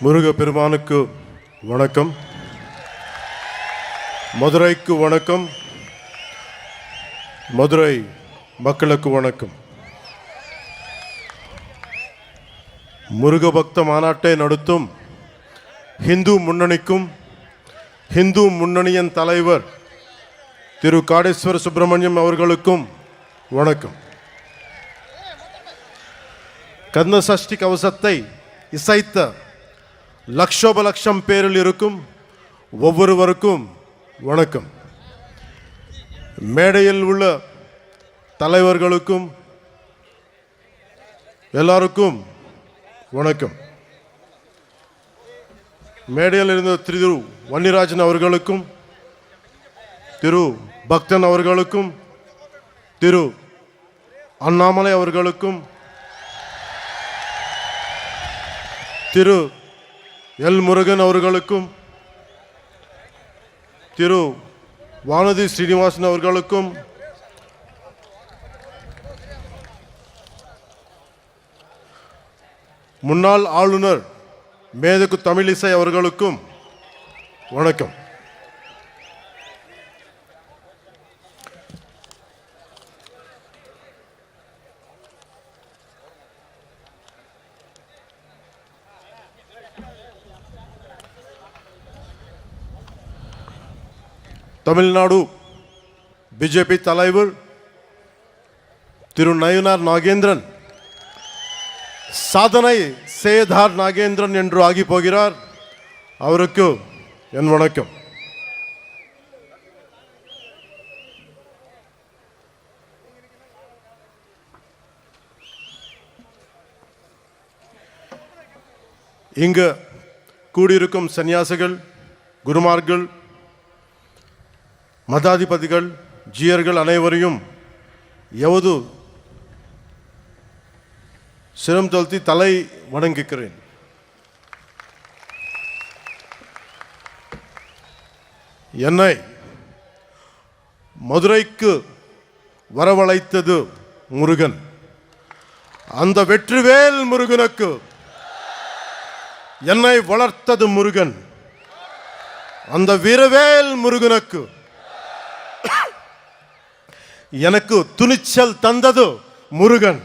முருக பெருமானுக்கு வணக்கம். மதுரைக்கு வணக்கம். மதுரை மக்களுக்கு வணக்கம். முருக பக்த மாநாட்டை நடத்தும் ஹிந்து முன்னணிக்கும் ஹிந்து முன்னணியின் தலைவர் திரு காடேஸ்வர சுப்பிரமணியம் அவர்களுக்கும் வணக்கம். கந்த சஷ்டி கவசத்தை இசைத்த லட்சோப லட்சம் பேரில் இருக்கும் ஒவ்வொருவருக்கும் வணக்கம். மேடையில் உள்ள தலைவர்களுக்கும் எல்லாருக்கும் வணக்கம். மேடையில் இருந்த திரு வன்னிராஜன் அவர்களுக்கும் திரு பக்தன் அவர்களுக்கும் திரு அண்ணாமலை அவர்களுக்கும் திரு எல் முருகன் அவர்களுக்கும் திரு வானதி ஸ்ரீனிவாசன் அவர்களுக்கும் முன்னாள் ஆளுநர் மேதகு தமிழிசை அவர்களுக்கும் வணக்கம். தமிழ்நாடு பிஜேபி தலைவர் திரு நயினார் நாகேந்திரன் சாதனை சேதார் நாகேந்திரன் என்று ஆகி போகிறார். அவருக்கு என் வணக்கம். இங்கு கூடியிருக்கும் சன்னியாசிகள், குருமார்கள், மதாதிபதிகள், ஜீயர்கள் அனைவரையும் எவது சிரம் தாழ்த்தி தலை வணங்குகிறேன். என்னை மதுரைக்கு வரவழைத்தது முருகன். அந்த வெற்றிவேல் முருகனுக்கு என்னை வளர்த்தது முருகன். அந்த வீரவேல் முருகனுக்கு எனக்கு துணிச்சல் தந்தது முருகன்.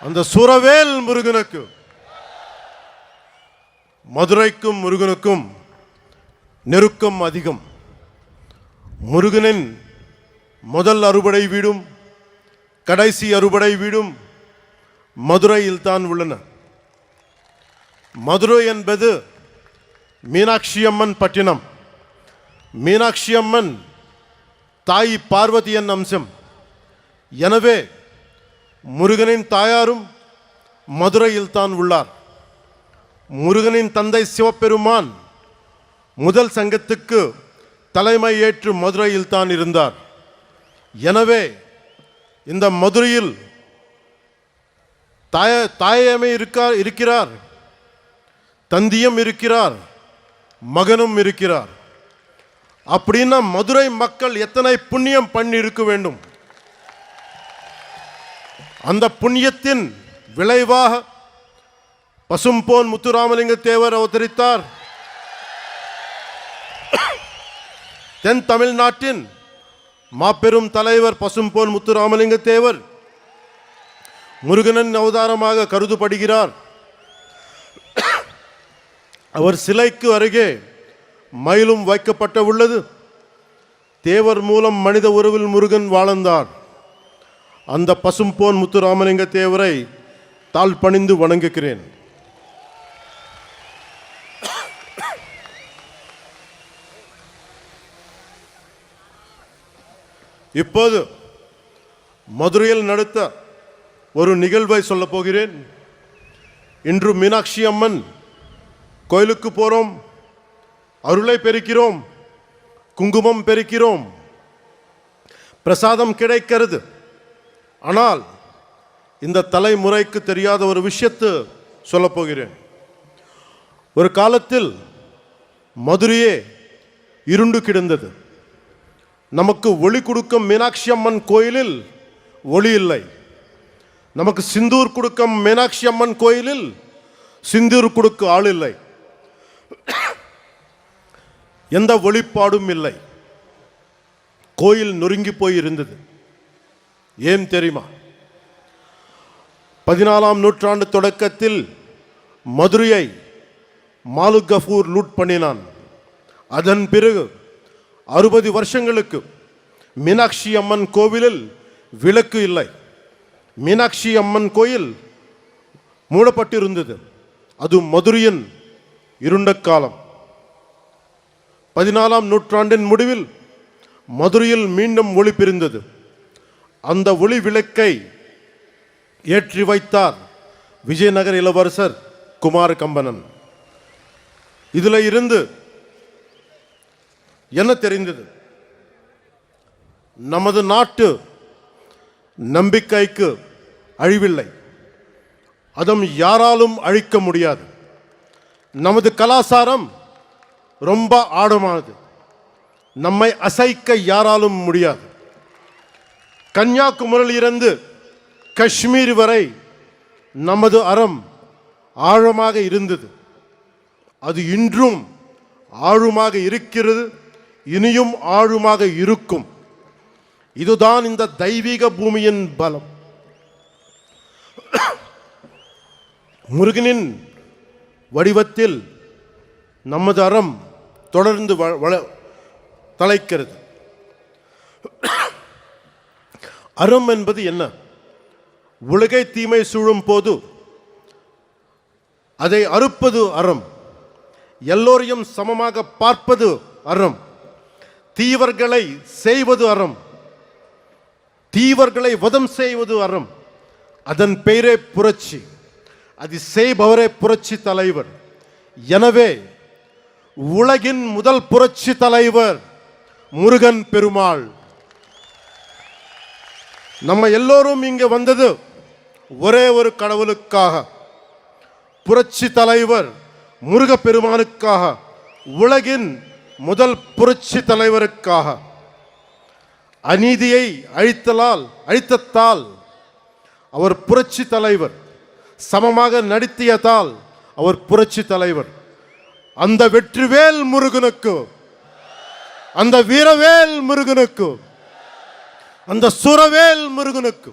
அந்த சுரவேல் முருகனுக்கு, மதுரைக்கும் முருகனுக்கும் நெருக்கம் அதிகம். முருகனின் முதல் அறுபடை வீடும் கடைசி அறுபடை வீடும் மதுரையில் தான் உள்ளன. மதுரை என்பது மீனாட்சி அம்மன் பட்டினம். மீனாட்சி அம்மன் தாய் பார்வதியின் அம்சம். எனவே முருகனின் தாயாரும் மதுரையில் தான் உள்ளார். முருகனின் தந்தை சிவபெருமான் முதல் சங்கத்துக்கு தலைமை ஏற்று மதுரையில் தான் இருந்தார். எனவே இந்த மதுரையில் தாயமே இருக்கிறார், தந்தியும் இருக்கிறார், மகனும் இருக்கிறார். அப்படின்னா மதுரை மக்கள் எத்தனை புண்ணியம் பண்ணி இருக்க வேண்டும். அந்த புண்ணியத்தின் விளைவாக பசும்பொன் முத்துராமலிங்க தேவர் அவதரித்தார். தென் தமிழ்நாட்டின் மாபெரும் தலைவர் பசும்பொன் முத்துராமலிங்க தேவர் முருகனின் அவதாரமாக கருதப்படுகிறார். அவர் சிலைக்கு அருகே மயிலும் வைக்கப்பட்ட உள்ளது. தேவர் மூலம் மனித உறவில் முருகன் வாழ்ந்தார். அந்த பசும்பொன் முத்துராமலிங்க தேவரை தாழ் பணிந்து வணங்குகிறேன். இப்போது மதுரையில் நடத்த ஒரு நிகழ்வை சொல்ல போகிறேன். இன்று மீனாட்சி அம்மன் கோயிலுக்கு போகிறோம், அருளை பெருக்கிறோம், குங்குமம் பெருக்கிறோம், பிரசாதம் கிடைக்கிறது. ஆனால் இந்த தலைமுறைக்கு தெரியாத ஒரு விஷயத்தை சொல்ல போகிறேன். ஒரு காலத்தில் மதுரையே இருண்டு கிடந்தது. நமக்கு ஒளி கொடுக்கும் மீனாட்சி அம்மன் கோயிலில் ஒளி இல்லை. நமக்கு சிந்தூர் கொடுக்கும் மீனாட்சி அம்மன் கோயிலில் சிந்தூர் கொடுக்க ஆள் இல்லை, எந்த ஒளிப்பாடும் இல்லை. கோயில் நொறுங்கி போய் இருந்தது. ஏன் தெரியுமா? 14ஆம் நூற்றாண்டு தொடக்கத்தில் மதுரையை மாலிக் கஃபூர் லூட் பண்ணினான். அதன் பிறகு 60 வருஷங்களுக்கு மீனாட்சி அம்மன் கோவிலில் விளக்கு இல்லை. மீனாட்சி அம்மன் கோயில் மூடப்பட்டிருந்தது. அது மதுரையின் இருண்ட காலம். 14ஆம் நூற்றாண்டின் முடிவில் மதுரையில் மீண்டும் ஒளி பிரிந்தது. அந்த ஒளி விளக்கை ஏற்றி வைத்தார் விஜயநகர இளவரசர் குமார கம்பனன். இதில் இருந்து என்ன தெரிந்தது? நமது நாட்டு நம்பிக்கைக்கு அழிவில்லை, அதுவும் யாராலும் அழிக்க முடியாது. நமது கலாச்சாரம் ரொம்ப ஆழமானது, நம்மை அசைக்க யாராலும் முடியாது. கன்னியாகுமரியிலிருந்து காஷ்மீர் வரை நமது அறம் ஆழமாக இருந்தது. அது இன்றும் ஆழமாக இருக்கிறது, இனியும் ஆழமாக இருக்கும். இதுதான் இந்த தெய்வீக பூமியின் பலம். முருகனின் வடிவத்தில் நமது அறம் தொடர்ந்து தலைக்கிறது. அறம் என்பது என்ன? உலகை தீமை சூழும் போது அதை அறுப்பது அறம். எல்லோரையும் சமமாக பார்ப்பது அறம். தீவர்களை செய்வது அறம். தீவர்களை வதம் செய்வது அறம். அதன் பெயரே புரட்சி. அது செய்பவரே புரட்சி தலைவர். எனவே உலகின் முதல் புரட்சி தலைவர் முருகன் பெருமாள். நம்ம எல்லோரும் இங்கே வந்தது ஒரே ஒரு கடவுளுக்காக, புரட்சி தலைவர் முருக பெருமானுக்காக, உலகின் முதல் புரட்சி தலைவருக்காக. அநீதியை அழித்தத்தால் அவர் புரட்சி தலைவர். சமமாக நடித்தியதால் அவர் புரட்சி தலைவர். அந்த வெற்றிவேல் முருகனுக்கு, அந்த வீரவேல் முருகனுக்கு, அந்த சுரவேல் முருகனுக்கு.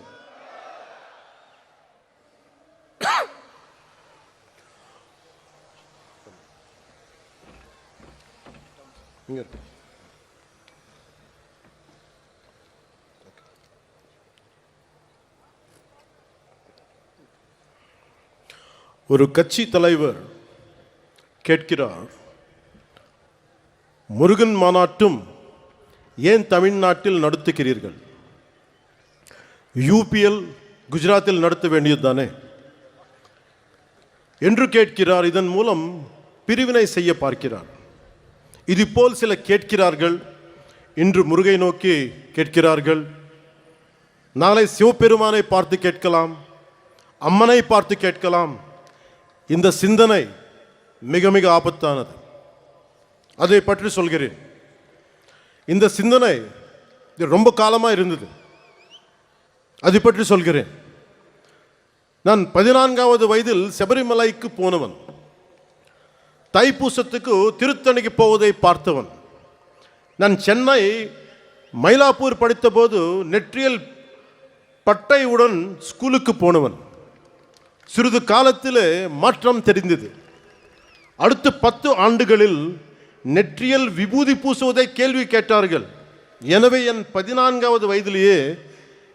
ஒரு கட்சி தலைவர் கேட்கிறார், முருகன் மாநாட்டும் ஏன் தமிழ்நாட்டில் நடத்துகிறீர்கள்? யூபியில் குஜராத்தில் நடத்த வேண்டியது தானே என்று கேட்கிறார். இதன் மூலம் பிரிவினை செய்ய பார்க்கிறார். இதுபோல் சில கேட்கிறார்கள். இன்று முருகை நோக்கி கேட்கிறார்கள், நாளை சிவபெருமானை பார்த்து கேட்கலாம், அம்மனை பார்த்து கேட்கலாம். இந்த சிந்தனை மிக மிக ஆபத்தானது. அதை பற்றி சொல்கிறேன். இந்த சிந்தனை ரொம்ப காலமாக இருந்தது. அதை பற்றி சொல்கிறேன். நான் 14வது வயதில் சபரிமலைக்கு போனவன். தைப்பூசத்துக்கு திருத்தணிக்கு போவதை பார்த்தவன். நான் சென்னை மயிலாப்பூர் படித்தபோது நெற்றியல் பட்டையுடன் ஸ்கூலுக்கு போனவன். சிறிது காலத்தில் மாற்றம் தெரிந்தது. அடுத்த 10 ஆண்டுகளில் நெற்றியல் விபூதி பூசுவதை கேள்வி கேட்டார்கள். எனவே என் 14வது வயதிலேயே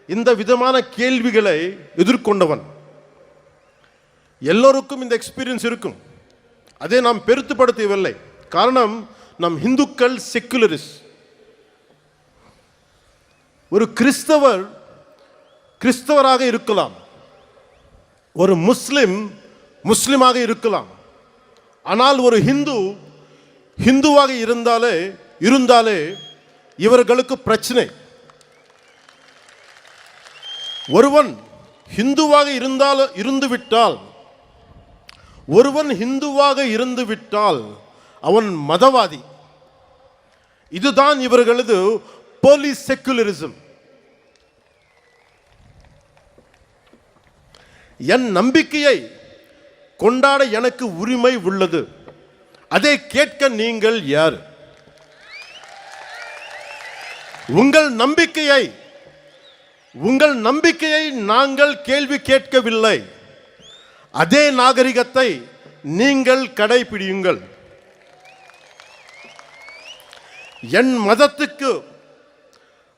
இந்த விதமான கேள்விகளை எதிர்கொண்டவன். எல்லோருக்கும் இந்த எக்ஸ்பீரியன்ஸ் இருக்கும். அதை நாம் பெருத்துப்படுத்தவில்லை. காரணம், நம் இந்துக்கள் செக்குலரிஸ்ட். ஒரு கிறிஸ்தவராக இருக்கலாம், ஒரு முஸ்லிமாக இருக்கலாம். ஆனால் ஒரு ஹிந்துவாக இருந்தாலே இவர்களுக்கு பிரச்சனை. ஒருவன் ஹிந்துவாக இருந்துவிட்டால் அவன் மதவாதி. இதுதான் இவர்களது போலி செக்குலரிசம். என் நம்பிக்கையை கொண்டாட எனக்கு உரிமை உள்ளது. அதை கேட்க நீங்கள் யார்? உங்கள் நம்பிக்கையை நாங்கள் கேள்வி கேட்கவில்லை. அதே நாகரிகத்தை நீங்கள் கடைபிடியுங்கள். என் மதத்துக்கு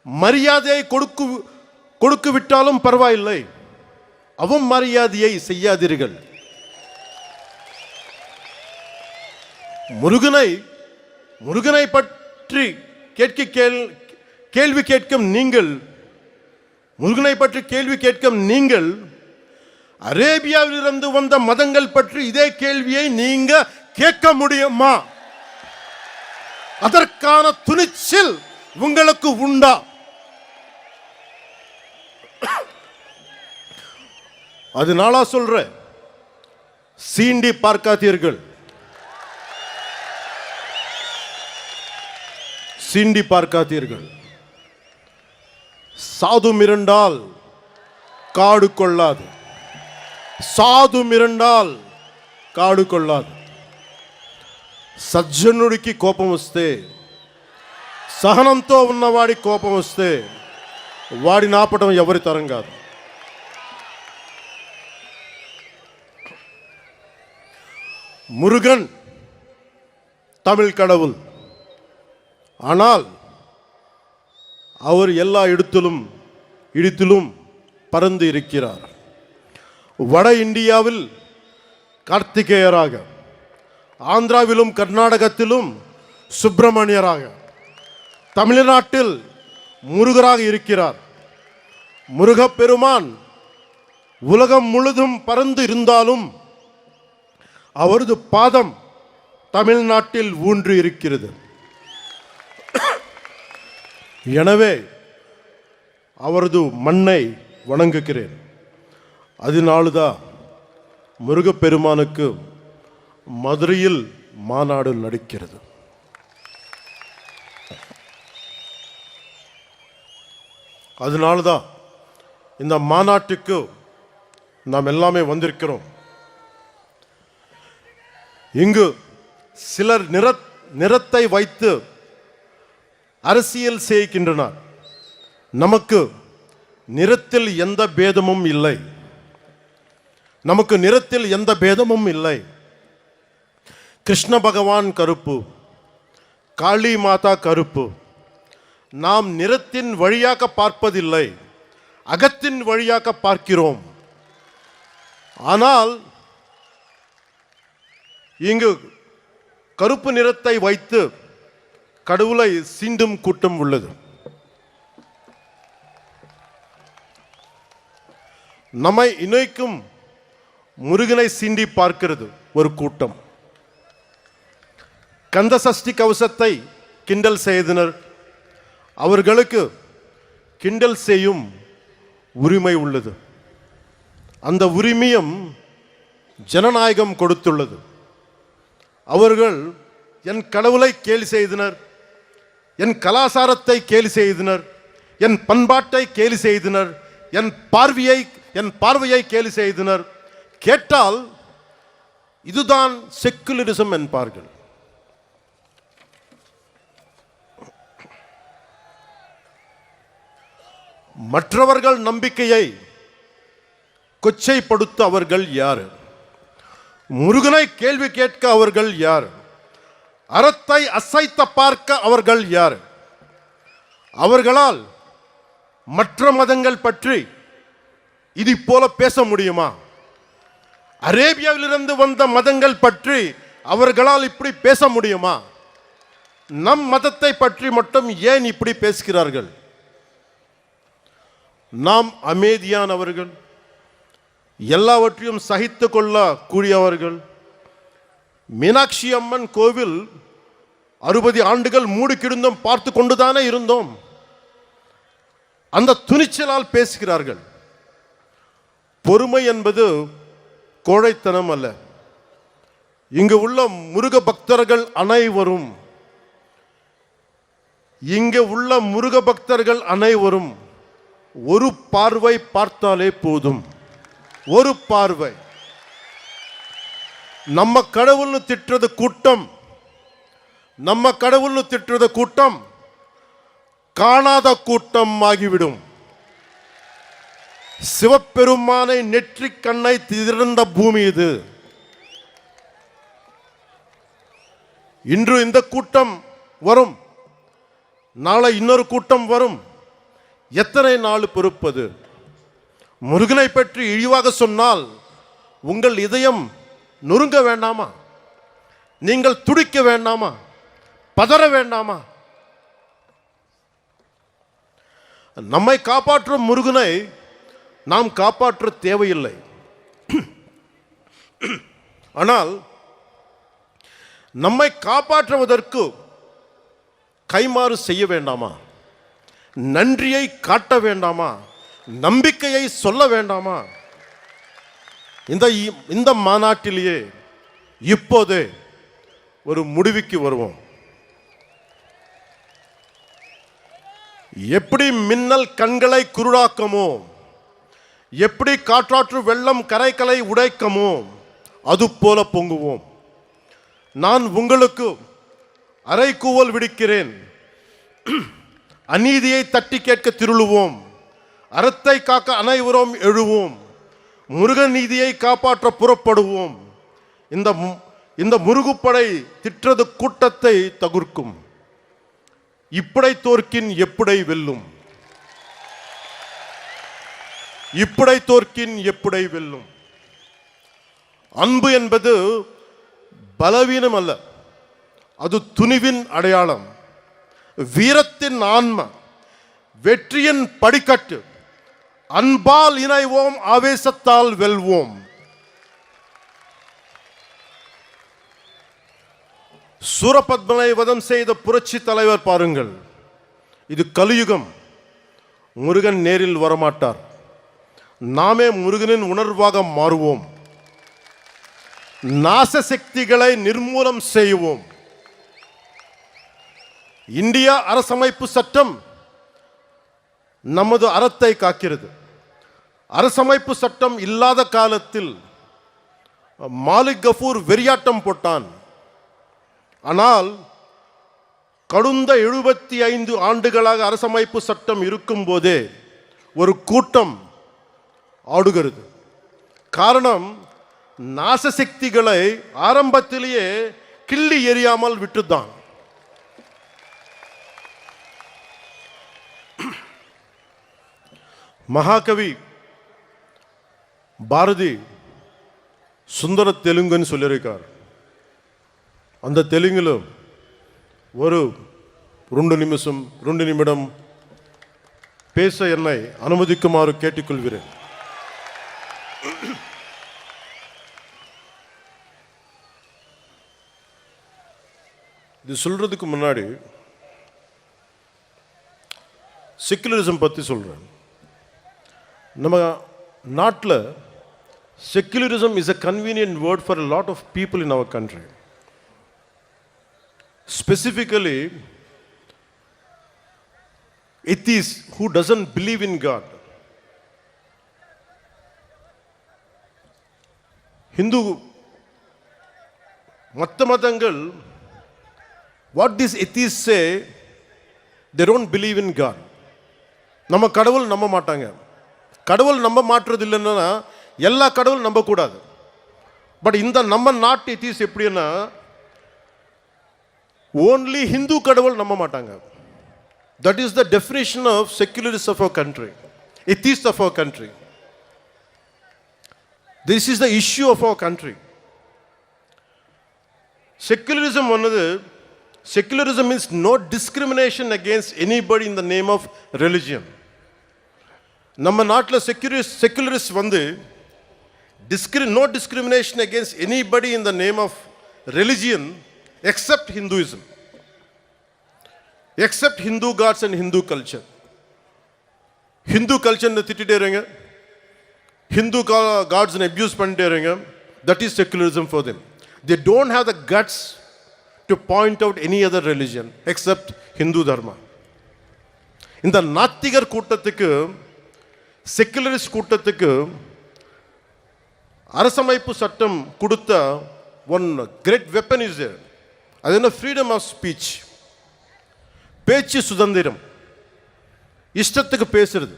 மரியாதையை கொடுக்கு விட்டாலும் பரவாயில்லை, அவமரியாதையை செய்யாதீர்கள். முருகனை பற்றி கேள்வி கேட்கும் நீங்கள் அரேபியாவில் இருந்து வந்த மதங்கள் பற்றி இதே கேள்வியை நீங்க கேட்க முடியுமா? அதற்கான துணிச்சல் உங்களுக்கு உண்டா? அதனால சொல்ற, சீண்டி பார்க்காதீர்கள். சாது மிரண்டால் காடு கொள்ளாது. సజ్జనుడికి కోపం వస్తే, సహనంతో ఉన్నవాడి కోపం వస్తే వాడిని ఆపడం ఎవరి తరం కాదు. முருகன் தமிழ் கடவுள். ஆனால் அவர் எல்லா இடத்திலும் பறந்து இருக்கிறார். வட இந்தியாவில் கார்த்திகேயராக, ஆந்திராவிலும் கர்நாடகத்திலும் சுப்பிரமணியராக, தமிழ்நாட்டில் முருகராக இருக்கிறார். முருகப்பெருமான் உலகம் முழுதும் பறந்து இருந்தாலும் அவரது பாதம் தமிழ்நாட்டில் ஊன்றி இருக்கிறது. எனவே அவரது மண்ணை வணங்குகிறேன். அதனால்தான் முருகப்பெருமானுக்கு மதுரையில் மாநாடு நடக்கிறது. அதனால்தான் இந்த மாநாட்டுக்கு நாம் எல்லாமே வந்திருக்கிறோம். இங்கு சிலர் நிறத்தை வைத்து அரசியல் செய்கின்றனர். நமக்கு நிறத்தில் எந்த பேதமும் இல்லை. கிருஷ்ண பகவான் கருப்பு, காளி மாதா கருப்பு. நாம் நிறத்தின் வழியாக பார்ப்பதில்லை, அகத்தின் வழியாக பார்க்கிறோம். ஆனால் இங்கு கருப்பு நிறத்தை வைத்து கடவுளை சீண்டும் கூட்டம் உள்ளது. நம்மை இணைக்கும் முருகனை சீண்டி பார்க்கிறது ஒரு கூட்டம். கந்த சஷ்டி கவசத்தை கிண்டல் செய்தனர். அவர்களுக்கு கிண்டல் செய்யும் உரிமை உள்ளது. அந்த உரிமையும் ஜனநாயகம் கொடுத்துள்ளது. அவர்கள் என் கடவுளை கேலி செய்தனர், என் கலாச்சாரத்தை கேலி செய்தனர், என் பண்பாட்டை கேலி செய்தனர், என் பார்வையை கேலி செய்தனர். கேட்டால் இதுதான் செக்குலரிசம் என்பார்கள். மற்றவர்கள் நம்பிக்கையை கொச்சைப்படுத்த அவர்கள் யார்? முருகனை கேள்வி கேட்க அவர்கள் யார்? அறத்தை அசைத்த பார்க்க அவர்கள் யார்? அவர்களால் மற்ற மதங்கள் பற்றி இது போல பேச முடியுமா? அரேபியாவிலிருந்து வந்த மதங்கள் பற்றி அவர்களால் இப்படி பேச முடியுமா? நம் மதத்தை பற்றி மட்டும் ஏன் இப்படி பேசுகிறார்கள்? நாம் அமைதியானவர்கள், எல்லாவற்றையும் சகித்து கொள்ள கூடியவர்கள். மீனாட்சி அம்மன் கோவில் 60 ஆண்டுகள் மூடி கிடந்தும் பார்த்து கொண்டுதானே இருந்தோம். அந்த துணிச்சலால் பேசுகிறார்கள். பொறுமை என்பது கோழைத்தனம் அல்ல. இங்கு உள்ள முருக பக்தர்கள் அனைவரும் ஒரு பார்வை பார்த்தாலே போதும். ஒரு பார்வை. நம்ம கடவுள்னு திட்டுறது கூட்டம், நம்ம கடவுள்னு திட்டுறது கூட்டம் காணாத கூட்டம் ஆகிவிடும். சிவபெருமானை நெற்றிக் கண்ணை திறந்த பூமி இது. இன்று இந்த கூட்டம் வரும், நாளை இன்னொரு கூட்டம் வரும். எத்தனை நாள் பொறுப்பது? முருகனை பற்றி இழிவாக சொன்னால் உங்கள் இதயம் நொறுங்க வேண்டாமா? நீங்கள் துடிக்க வேண்டாமா? பதற வேண்டாமா? நம்மை காப்பாற்றும் முருகனை நாம் காப்பாற்ற தேவையில்லை. ஆனால் நம்மை காப்பாற்றுவதற்கு கைமாறு செய்ய வேண்டாமா? நன்றியை காட்ட வேண்டாமா? நம்பிக்கையை சொல்ல வேண்டாமா? இந்த மாநாட்டிலேயே இப்போதே ஒரு முடிவுக்கு வருவோம். எப்படி மின்னல் கண்களை குருடாக்கமோ, எப்படி காற்றாற்று வெள்ளம் கரைகளை உடைக்கமோ, அது போல பொங்குவோம். நான் உங்களுக்கு அறைகூவல் விடுக்கிறேன். அநீதியை தட்டி கேட்க திருளுவோம். அறத்தை காக்க அனைவரும் எழுவோம். முருகன் நீதியை காப்பாற்ற புறப்படுவோம். இந்த முருகுப்படை திற்றது கூட்டத்தை தகுர்க்கும். இப்படை தோற்கின் எப்படை வெல்லும். இப்படை தோற்கின் எப்படை வெல்லும். அன்பு என்பது பலவீனம் அல்ல, அது துணிவின் அடையாளம், வீரத்தின் ஆன்மா, வெற்றியின் படிக்கட்டு. அன்பால் இணைவோம், ஆவேசத்தால் வெல்வோம். சூரபத்மனை வதம் செய்த புரட்சி தலைவர் பாருங்கள். இது கலியுகம். முருகன் நேரில் வரமாட்டார். நாமே முருகனின் உணர்வாக மாறுவோம். நாச சக்திகளை நிர்மூலம் செய்வோம். இந்தியா அரசமைப்பு சட்டம் நமது அறத்தை காக்கிறது. அரசமைப்பு சட்டம் இல்லாத காலத்தில் மாலிக் கஃபூர் வெறியாட்டம் போட்டான். ஆனால் கடந்த 75 ஆண்டுகளாக அரசமைப்பு சட்டம் இருக்கும் போதே ஒரு கூட்டம் ஆடுகிறது. காரணம், நாசசக்திகளை ஆரம்பத்திலேயே கிள்ளி எறியாமல் விட்டுதான். மகாகவி பாரதி சுந்தர தெலுங்குன்னு சொல்லியிருக்கார். அந்த தெலுங்கிலும் ஒரு 2 நிமிடம் பேச என்னை அனுமதிக்குமாறு கேட்டுக்கொள்கிறேன். இது சொல்றதுக்கு முன்னாடி செக்குலரிசம் பற்றி சொல்றேன். நம்ம நாட்டில் secularism is a convenient word for a lot of people in our country. Specifically, atheists who doesn't believe in God. Hindu மதங்கள், what these atheists say, they don't believe in God. நம்ம கடவுள் நம்ப மாட்டாங்க. கடவுள் நம்ப மாற்றுறது இல்லைன்னா எல்லா கடவுள் நம்ப கூடாது. பட் இந்த நம்ம நாட்டு atheists எப்படின்னா only Hindu கடவுள் நம்ப மாட்டாங்க. That is the definition of secularists of our country, atheists of our country. This is the issue of our country. Secularism means no discrimination against anybody in the name of religion. நம்ம நாட்டில் secularists no discrimination against anybody in the name of religion except Hinduism, except Hindu gods and Hindu culture. Hindu culture திட்டிட்டே இருங்க, Hindu gods abuse பண்ணிட்டே இருங்க. That is secularism for them. They don't have the guts to point out any other religion except Hindu dharma. இந்த நாத்திகர் கூட்டத்துக்கு, secularist கூட்டத்துக்கு அரசமைப்பு சட்டம் கொடுத்த one great weapon is there. அது என்ன? Freedom of speech. பேச்சு சுதந்திரம். இஷ்டத்துக்கு பேசுறது.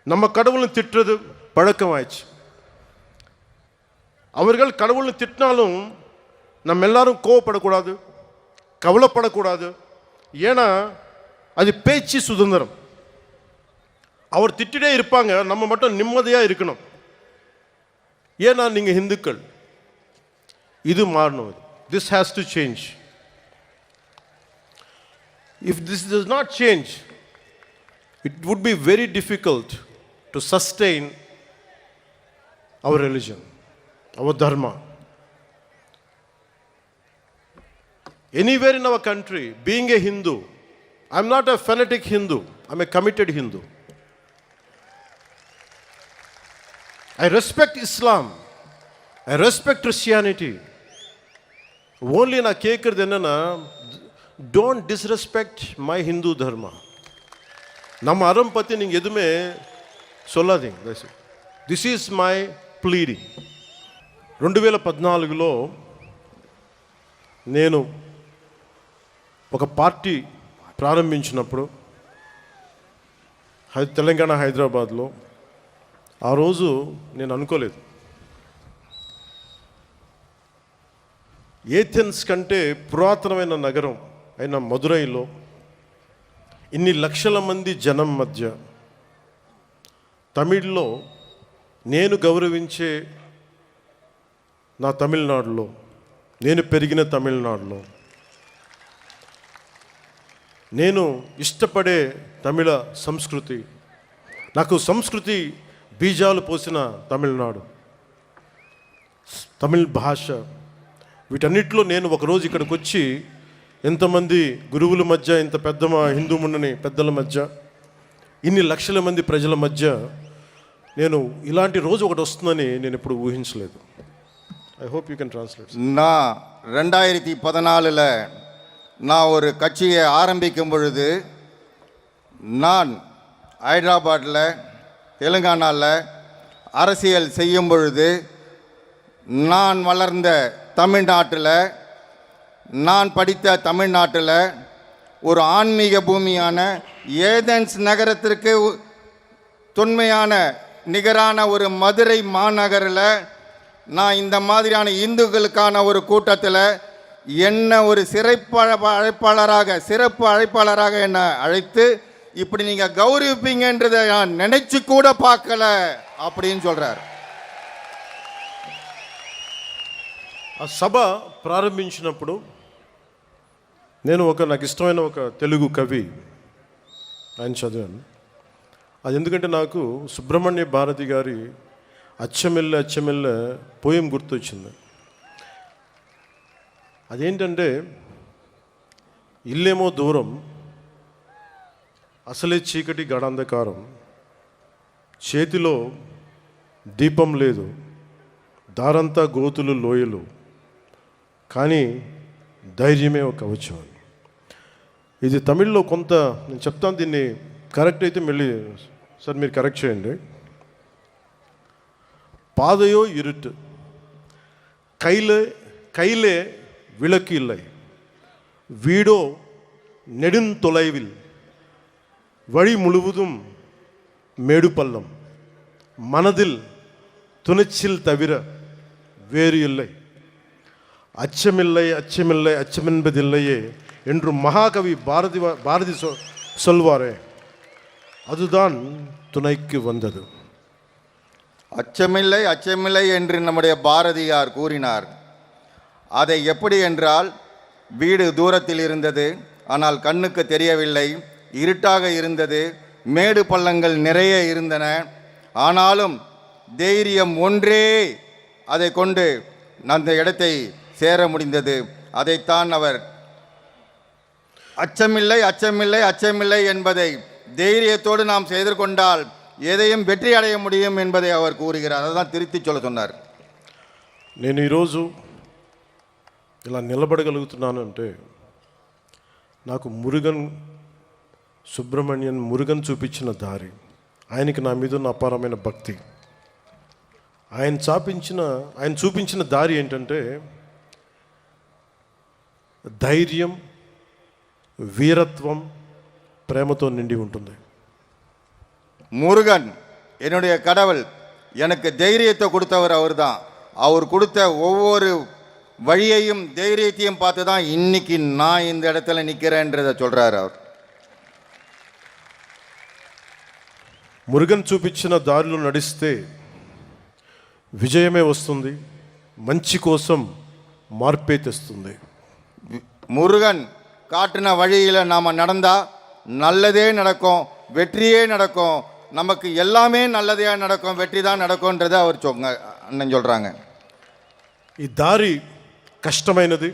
நம்ம கடவுளை திட்டுறது பழக்கமாயிடுச்சு. அவர்கள் கடவுளை திட்டினாலும் நம்ம எல்லாரும் கோவப்படக்கூடாது, கவலைப்படக்கூடாது. ஏன்னா அது பேச்சு சுதந்திரம். அவர் திட்டிட்டே இருப்பாங்க, நம்ம மட்டும் நிம்மதியாக இருக்கணும். ஏன்னா நீங்கள் இந்துக்கள். இது மாறணும். This has to change. If this does not change, it would be very difficult to sustain our religion, our dharma. Anywhere in our country, being a Hindu, I'm not a fanatic Hindu, I'm a committed Hindu. I respect Islam, I respect Christianity. Only நான் கேட்குறது என்னன்னா, don't disrespect my Hindu dharma. நம்ம அறம் பற்றி நீங்கள் எதுவுமே சொல்லாதீங்க. This is my pleading. 2014లో నేను ఒక పార్టీ ప్రారంభించినప్పుడు తెలంగాణ హైదరాబాద్లో, ఆ రోజు నేను అనుకోలేదు ఏథెన్స్ కంటే పురాతనమైన నగరం అయిన మదురైలో ఇన్ని లక్షల మంది జనం మధ్య తమిళ్లో నేను గౌరవించే నా తమిళనాడులో, నేను పెరిగిన తమిళనాడులో, నేను ఇష్టపడే తమిళ సంస్కృతి, నాకు సంస్కృతి బీజాలు పోసిన తమిళనాడు, తమిళ్ భాష, వీటన్నిటిలో నేను ఒకరోజు ఇక్కడికి వచ్చి ఎంతమంది గురువుల మధ్య, ఇంత పెద్ద మా హిందూ మున్నని పెద్దల మధ్య, ఇన్ని లక్షల మంది ప్రజల మధ్య నేను ఇలాంటి రోజు ఒకటి వస్తుందని నేను ఎప్పుడు ఊహించలేదు. I hope you can translate. நான் 2014 நான் ஒரு கட்சியை ஆரம்பிக்கும் பொழுது, நான் ஹைதராபாத்தில் தெலுங்கானாவில் அரசியல் செய்யும் பொழுது, நான் வளர்ந்த தமிழ்நாட்டில், நான் படித்த தமிழ்நாட்டில் ஒரு ஆன்மீக பூமியான ஏதென்ஸ் நகரத்திற்கு தொன்மையான நிகரான ஒரு மதுரை மாநகரில் நான் இந்த மாதிரியான இந்துக்களுக்கான ஒரு கூட்டத்தில் என்ன ஒரு சிறப்பு அழைப்பாளராக என்னை அழைத்து இப்படி நீங்கள் கௌரவிப்பீங்கன்றதை நான் நினைச்சு கூட பார்க்கல அப்படின்னு சொல்கிறார். ఆ సభ ప్రారంభించినప్పుడు నేను నాకు ఇష్టమైన ఒక తెలుగు కవి ఆయన చదివాను. అది ఎందుకంటే నాకు సుబ్రహ్మణ్య భారతి గారి అచ్చమెల్లె అచ్చమెల్లె పోయం గుర్తొచ్చింది. అదేంటంటే, ఇల్లేమో దూరం, అసలే చీకటి గడాంధకారం, చేతిలో దీపం లేదు, దారంతా గోతులు లోయలు, కానీ ధైర్యమే ఒక కవచం. ఇది తమిళ్లో కొంత నేను చెప్తాను, దీన్ని కరెక్ట్ అయితే మళ్ళీ సార్ మీరు కరెక్ట్ చేయండి. பாதையோ இருட்டு, கையிலே விளக்கு இல்லை, வீடோ நெடுந்தொலைவில், வழி முழுவதும் மேடு பள்ளம், மனதில் துணிச்சல் தவிர வேறு இல்லை, அச்சமில்லை அச்சமில்லை அச்சமென்பதில்லையே என்று மகாகவி பாரதி சொல்வாரே, அதுதான் துணைக்கு வந்தது. அச்சமில்லை அச்சமில்லை என்று நம்முடைய பாரதியார் கூறினார். அதை எப்படி என்றால், வீடு தூரத்தில் இருந்தது, ஆனால் கண்ணுக்கு தெரியவில்லை, இருட்டாக இருந்தது, மேடு பள்ளங்கள் நிறைய இருந்தன, ஆனாலும் தைரியம் ஒன்றே அதை கொண்டு அந்த இடத்தை சேர முடிந்தது. அதைத்தான் அவர் அச்சமில்லை அச்சமில்லை அச்சமில்லை என்பதை தைரியத்தோடு நாம் செய்து கொண்டால் எதையும் வெற்றி அடைய முடியும் என்பதை அவர் கூறுகிறார். அதுதான் திருத்தி சொல்ல சொன்னார். నేను ఈరోజు ఇలా నిలబడగలుగుతున్నానంటే నాకు మురుగన్ చూపించిన దారి, ఆయనకి నా మీద ఉన్న అపారమైన భక్తి, ఆయన చూపించిన దారి ఏంటంటే ధైర్యం, வீரత్వం, ప్రేమతో నిండి ఉంటుంది. முருகன் என்னுடைய கடவுள், எனக்கு தைரியத்தை கொடுத்தவர் அவர் தான். அவர் கொடுத்த ஒவ்வொரு வழியையும் தைரியத்தையும் பார்த்து தான் இன்னைக்கு நான் இந்த இடத்துல நிற்கிறேன்றதை சொல்கிறார் அவர். మురుగన్ చూపించిన దారిలో నడిస్తే విజయమే వస్తుంది, మంచి కోసం మార్పే తెస్తుంది. முருகன் காட்டின வழியில் நாம் நடந்தால் நல்லதே நடக்கும், வெற்றியே நடக்கும், நமக்கு எல்லாமே நல்லதே நடக்கும், வெற்றி தான் நடக்கும்ன்றதை அவர் அண்ணன் சொல்கிறாங்க. ఈ దారి కష్టమైనది,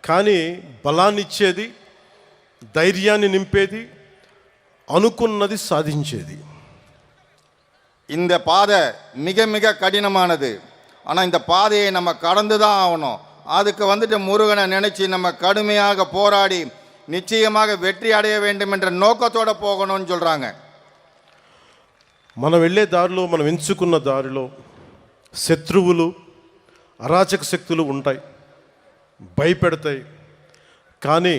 కానీ బలాన్నిచ్చేది, ధైర్యాన్ని నింపేది, అనుకున్నది సాధించేది. இந்த பாதை மிக மிக கடினமானது, ஆனால் இந்த பாதையை நம்ம கடந்து தான் ஆகணும். அதுக்கு வந்துட்டு முருகனை நினச்சி நம்ம கடுமையாக போராடி நிச்சயமாக வெற்றி அடைய வேண்டும் என்ற நோக்கத்தோடு போகணும்னு சொல்கிறாங்க. మనం వెళ్ళే దారిలో, మనం ఎంచుకున్న దారిలో శత్రువులు, అరాచక శక్తులు ఉంటాయి, భయపెడతాయి. కానీ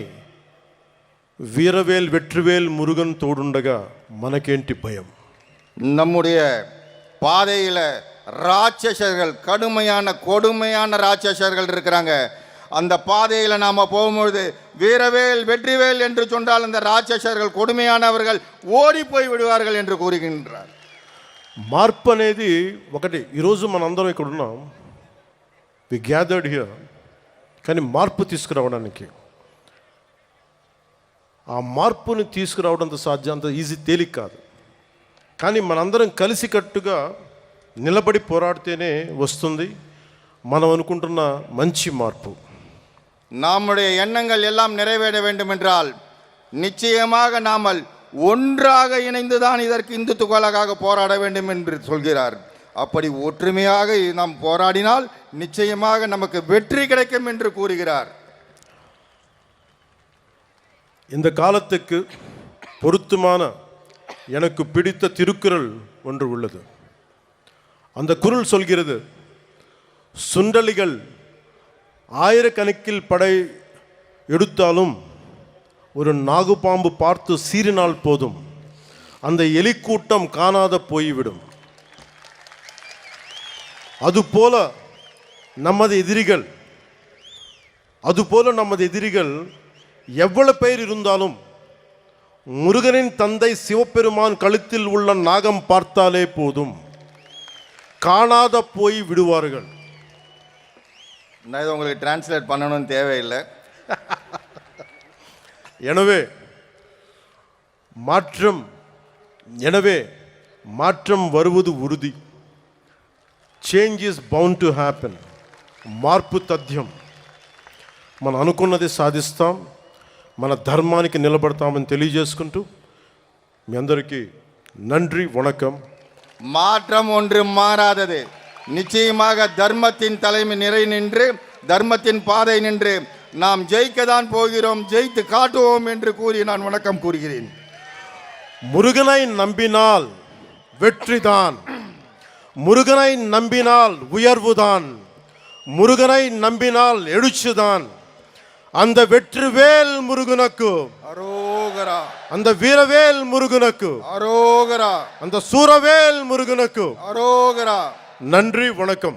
వీరవేల్ వెట్రివేల్ మురుగన్ తోడుండగా మనకేంటి భయం? நம்முடைய பாதையில் ராட்சசர்கள், கடுமையான கொடுமையான ராட்சசர்கள் இருக்கிறாங்க. அந்த பாதையில் நாம் போகும்பொழுது வீரவேல் வெற்றிவேல் என்று சொன்னால் அந்த ராட்சசர்கள், கொடுமையானவர்கள் ஓடி போய் விடுவார்கள் என்று கூறுகின்றார். మార్పు అనేది ఒకటి. ఈరోజు మనందరం ఇక్కడ ఉన్నాం, వి గ్యాదర్డ్ హియర్, కానీ మార్పు తీసుకురావడానికి, ఆ మార్పుని తీసుకురావడంతో సాధ్యం, అంత ఈజీ, తేలిక కాదు. కానీ మనందరం కలిసికట్టుగా నిలబడి పోరాడితేనే వస్తుంది మనం అనుకుంటున్న మంచి మార్పు. நம்முடைய எண்ணங்கள் எல்லாம் நிறைவேற வேண்டும் என்றால் நிச்சயமாக நாம் ஒன்றாக இணைந்து தான் இதற்கு இந்துத்துவலாக போராட வேண்டும் என்று சொல்கிறார். அப்படி ஒற்றுமையாக நாம் போராடினால் நிச்சயமாக நமக்கு வெற்றி கிடைக்கும் என்று கூறுகிறார். இந்த காலத்துக்கு பொருத்தமான எனக்கு பிடித்த திருக்குறள் ஒன்று உள்ளது. அந்த குறள் சொல்கிறது, சுண்டலிகள் ஆயிரக்கணக்கில் படை எடுத்தாலும் ஒரு நாகுபாம்பு பார்த்து சீறினால் போதும், அந்த எலிக்கூட்டம் காணாத போய்விடும். அதுபோல நமது எதிரிகள் எவ்வளவு பேர் இருந்தாலும் முருகனின் தந்தை சிவபெருமான் கழுத்தில் உள்ள நாகம் பார்த்தாலே போதும், காணாத போய் விடுவார்கள். நான் இதை உங்களுக்கு டிரான்ஸ்லேட் பண்ணணும்னு தேவையில்லை. எனவே மாற்றம் வருவது உறுதி. Change is bound to happen. మార్పు తథ్యం. మనం అనుకున్నది సాధిస్తాం, మన ధర్మానికి నిలబడతామని తెలియజేసుకుంటూ మీ అందరికీ நன்றி, வணக்கம். மாற்றம் ஒன்று மாறாதது. நிச்சயமாக தர்மத்தின் தலைமை நிறை நின்று, தர்மத்தின் பாதை நின்று நாம் ஜெயிக்க தான் போகிறோம், ஜெயித்து காட்டுவோம் என்று கூறி நான் வணக்கம் கூறுகிறேன். முருகனை நம்பினால் வெற்றிதான், முருகனை நம்பினால் உயர்வுதான், முருகனை நம்பினால் எழுச்சிதான். அந்த வெற்றிவேல் முருகனுக்கு அரோகரா, அந்த வீரவேல் முருகனுக்கு அரோகரா, அந்த சூரவேல் முருகனுக்கு அரோகரா. நன்றி, வணக்கம்.